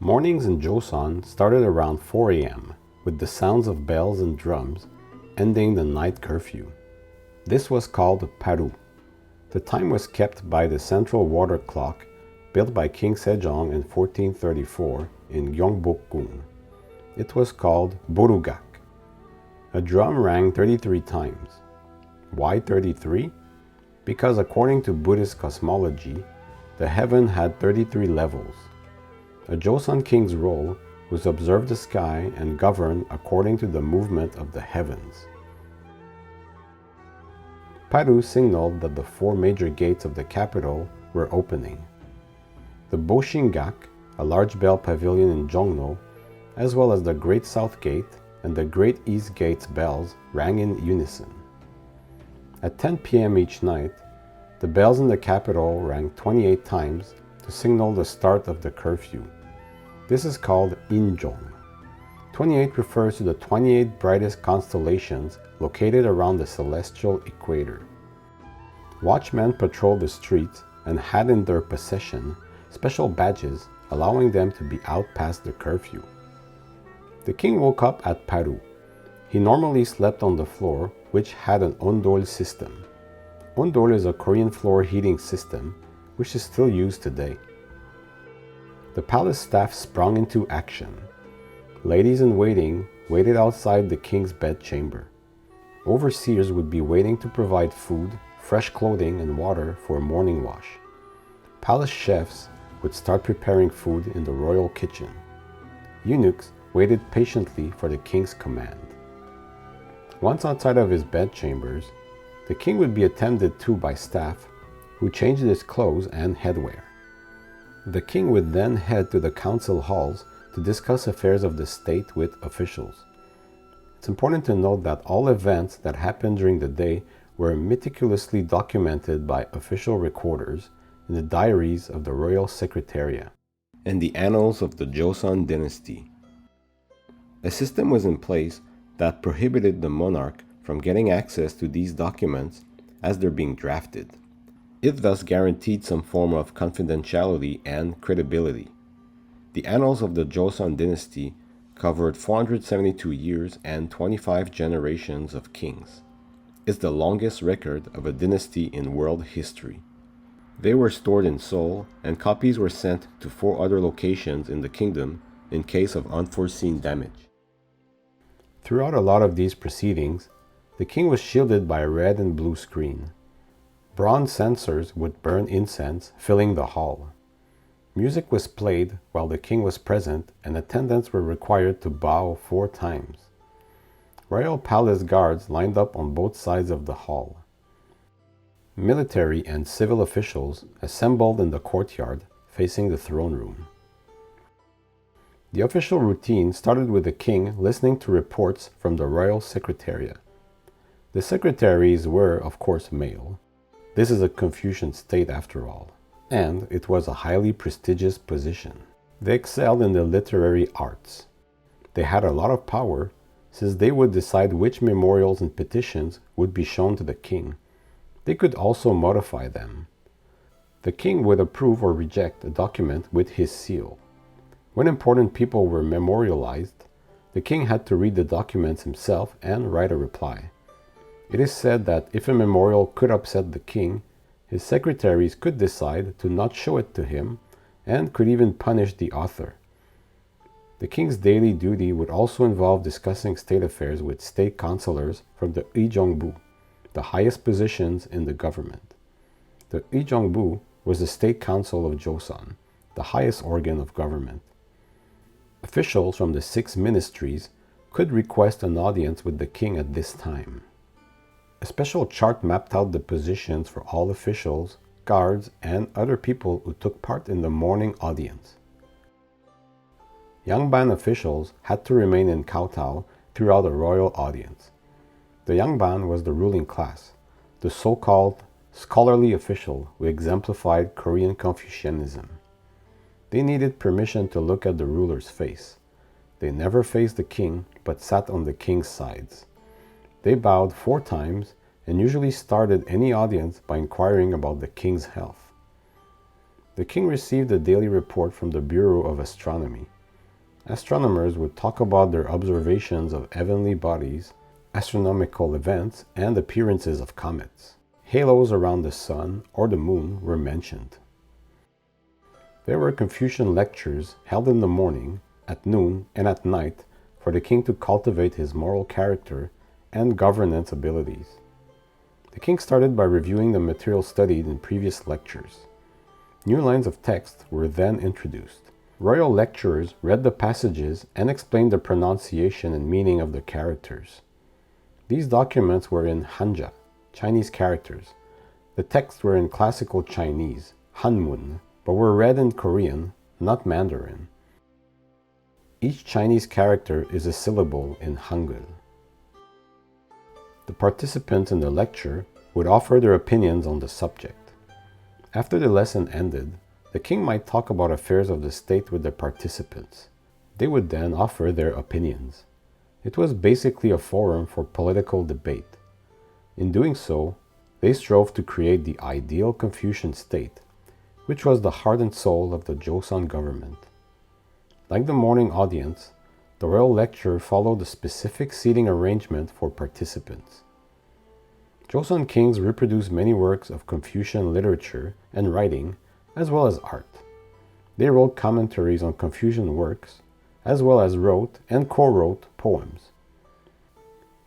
Mornings in Joseon started around 4 a.m. with the sounds of bells and drums, ending the night curfew. This was called Paru. The time was kept by the central water clock built by King Sejong in 1434 in Gyeongbokgung. It was called Borugak. A drum rang 33 times. Why 33? Because according to Buddhist cosmology, the heaven had 33 levels. A Joseon king's role was to observe the sky and govern according to the movement of the heavens. Paru signaled that the 4 major gates of the capital were opening. The Boshingak, a large bell pavilion in Jongno, as well as the Great South Gate and the Great East Gate's bells rang in unison. At 10 p.m. each night, the bells in the capital rang 28 times to signal the start of the curfew. This is called Injong. 28 refers to the 28 brightest constellations located around the celestial equator. Watchmen patrolled the streets and had in their possession special badges allowing them to be out past the curfew. The king woke up at Paru. He normally slept on the floor, which had an ondol system. Ondol is a Korean floor heating system, which is still used today. The palace staff sprung into action. Ladies-in-waiting waited outside the king's bedchamber. Overseers would be waiting to provide food, fresh clothing, and water for a morning wash. Palace chefs would start preparing food in the royal kitchen. Eunuchs waited patiently for the king's command. Once outside of his bedchambers, the king would be attended to by staff who changed his clothes and headwear. The king would then head to the council halls to discuss affairs of the state with officials. It's important to note that all events that happened during the day were meticulously documented by official recorders in the diaries of the royal secretariat and the annals of the Joseon dynasty. A system was in place that prohibited the monarch from getting access to these documents as they're being drafted. It thus guaranteed some form of confidentiality and credibility. The annals of the Joseon dynasty covered 472 years and 25 generations of kings. It's the longest record of a dynasty in world history. They were stored in Seoul, and copies were sent to 4 other locations in the kingdom in case of unforeseen damage. Throughout a lot of these proceedings, the king was shielded by a red and blue screen. Bronze censers would burn incense, filling the hall. Music was played while the king was present, and attendants were required to bow 4 times. Royal palace guards lined up on both sides of the hall. Military and civil officials assembled in the courtyard facing the throne room. The official routine started with the king listening to reports from the royal secretariat. The secretaries were, of course, male. This is a Confucian state after all, and it was a highly prestigious position. They excelled in the literary arts. They had a lot of power since they would decide which memorials and petitions would be shown to the king. They could also modify them. The king would approve or reject a document with his seal. When important people were memorialized, the king had to read the documents himself and write a reply. It is said that if a memorial could upset the king, his secretaries could decide to not show it to him and could even punish the author. The king's daily duty would also involve discussing state affairs with state counselors from the Ijongbu, the highest positions in the government. The Ijongbu was the state council of Joseon, the highest organ of government. Officials from the 6 ministries could request an audience with the king at this time. A special chart mapped out the positions for all officials, guards, and other people who took part in the morning audience. Yangban officials had to remain in kowtow throughout the royal audience. The Yangban was the ruling class, the so-called scholarly official who exemplified Korean Confucianism. They needed permission to look at the ruler's face. They never faced the king, but sat on the king's sides. They bowed 4 times and usually started any audience by inquiring about the king's health. The king received a daily report from the Bureau of Astronomy. astronomers would talk about their observations of heavenly bodies, astronomical events, and appearances of comets. Halos around the sun or the moon were mentioned. There were Confucian lectures held in the morning, at noon, and at night for the king to cultivate his moral character and governance abilities. The king started by reviewing the material studied in previous lectures. New lines of text were then introduced. Royal lecturers read the passages and explained the pronunciation and meaning of the characters. These documents were in Hanja, Chinese characters. The texts were in classical Chinese, Hanmun, but were read in Korean, not Mandarin. Each Chinese character is a syllable in Hangul. The participants in the lecture would offer their opinions on the subject. After the lesson ended, the king might talk about affairs of the state with the participants. They would then offer their opinions. It was basically a forum for political debate. In doing so, they strove to create the ideal Confucian state, which was the heart and soul of the Joseon government. Like the morning audience, the royal lecture followed a specific seating arrangement for participants. Joseon kings reproduced many works of Confucian literature and writing, as well as art. They wrote commentaries on Confucian works, as well as wrote and co-wrote poems.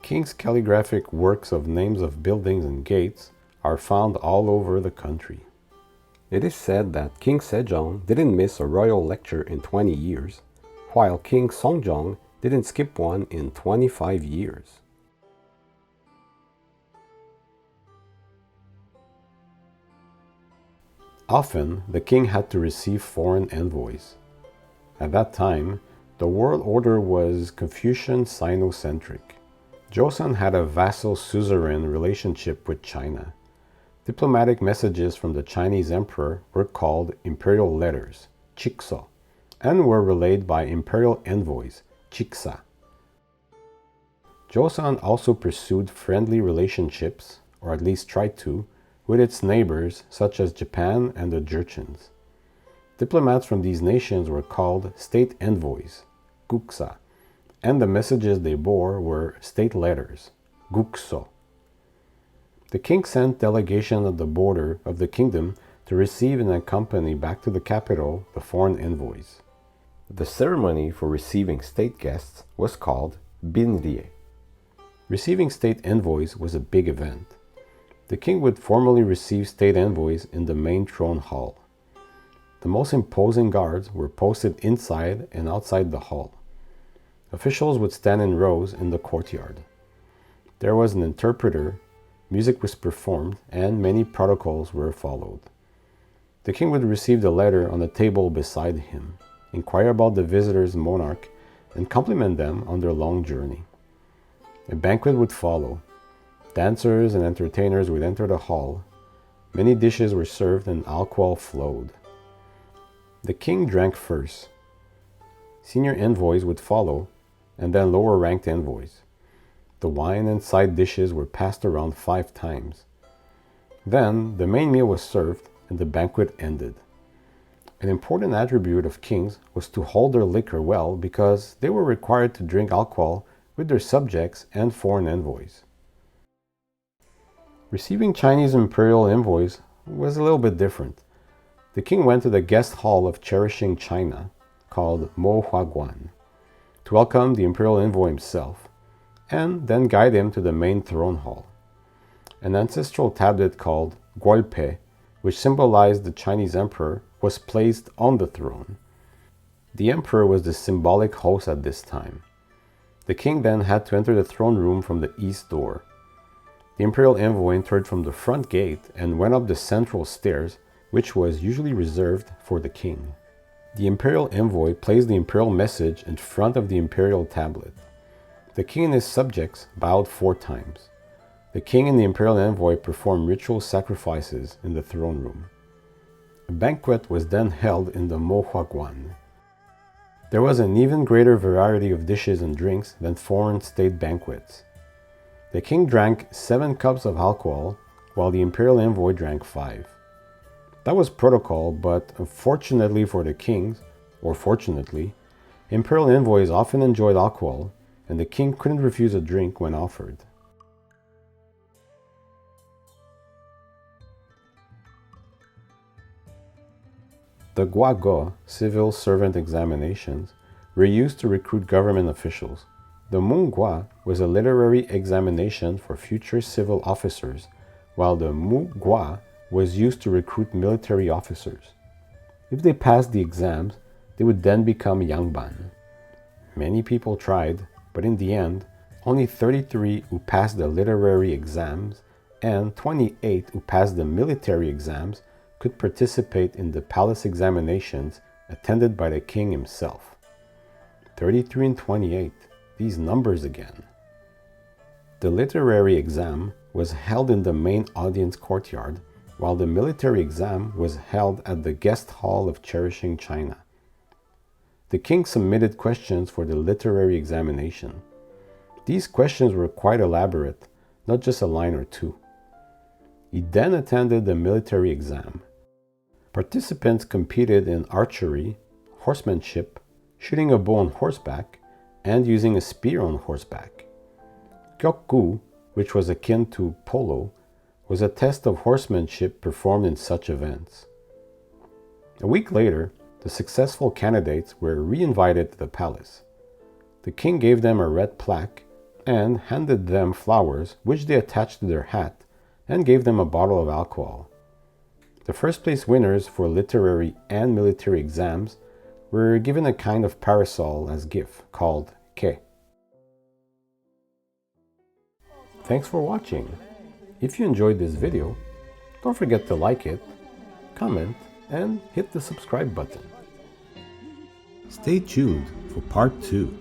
Kings' calligraphic works of names of buildings and gates are found all over the country. It is said that King Sejong didn't miss a royal lecture in 20 years, while King Songjong didn't skip one in 25 years. Often, the king had to receive foreign envoys. At that time, the world order was Confucian Sinocentric. Joseon had a vassal-suzerain relationship with China. Diplomatic messages from the Chinese emperor were called imperial letters, chikso, and were relayed by imperial envoys, chiksa. Joseon also pursued friendly relationships, or at least tried to, with its neighbors such as Japan and the Jurchens. Diplomats from these nations were called state envoys, guksa, and the messages they bore were state letters, gukso. The king sent delegations at the border of the kingdom to receive and accompany back to the capital the foreign envoys. The ceremony for receiving state guests was called binrie. Receiving state envoys was a big event. The king would formally receive state envoys in the main throne hall. The most imposing guards were posted inside and outside the hall. Officials would stand in rows in the courtyard. There was an interpreter, music was performed, and many protocols were followed. The king would receive the letter on the table beside him, inquire about the visitor's monarch, and compliment them on their long journey. A banquet would follow. Dancers and entertainers would enter the hall. Many dishes were served and alcohol flowed. The king drank first. Senior envoys would follow, and then lower-ranked envoys. The wine and side dishes were passed around 5 times. Then the main meal was served and the banquet ended. An important attribute of kings was to hold their liquor well because they were required to drink alcohol with their subjects and foreign envoys. Receiving Chinese imperial envoys was a little bit different. The king went to the guest hall of Cherishing China, called Mo Huaguan, to welcome the imperial envoy himself, and then guide him to the main throne hall. An ancestral tablet called Guolpe, which symbolized the Chinese emperor, was placed on the throne. The emperor was the symbolic host at this time. The king then had to enter the throne room from the east door. The imperial envoy entered from the front gate and went up the central stairs, which was usually reserved for the king. The imperial envoy placed the imperial message in front of the imperial tablet. The king and his subjects bowed 4 times. The king and the imperial envoy performed ritual sacrifices in the throne room. A banquet was then held in the Mo Huaguan. There was an even greater variety of dishes and drinks than foreign state banquets. The king drank 7 cups of alcohol, while the imperial envoy drank 5. That was protocol, but unfortunately for the kings, or fortunately, Imperial envoys often enjoyed alcohol, and the king couldn't refuse a drink when offered. The Guago civil servant examinations were used to recruit government officials. The Mungua was a literary examination for future civil officers, while the Mugua was used to recruit military officers. If they passed the exams, they would then become Yangban. Many people tried, but in the end, only 33 who passed the literary exams and 28 who passed the military exams could participate in the palace examinations attended by the king himself. 33 and 28, these numbers again. The literary exam was held in the main audience courtyard, while the military exam was held at the guest hall of Cherishing China. The king submitted questions for the literary examination. These questions were quite elaborate, not just a line or two. He then attended the military exam. Participants competed in archery, horsemanship, shooting a bow on horseback, and using a spear on horseback. Gyokgu, which was akin to polo, was a test of horsemanship performed in such events. A week later, the successful candidates were re-invited to the palace. The king gave them a red plaque and handed them flowers which they attached to their hat and gave them a bottle of alcohol. The first place winners for literary and military exams were given a kind of parasol as gift called ke. Thanks for watching. If you enjoyed this video, don't forget to like it, comment, and hit the subscribe button. Stay tuned for part 2.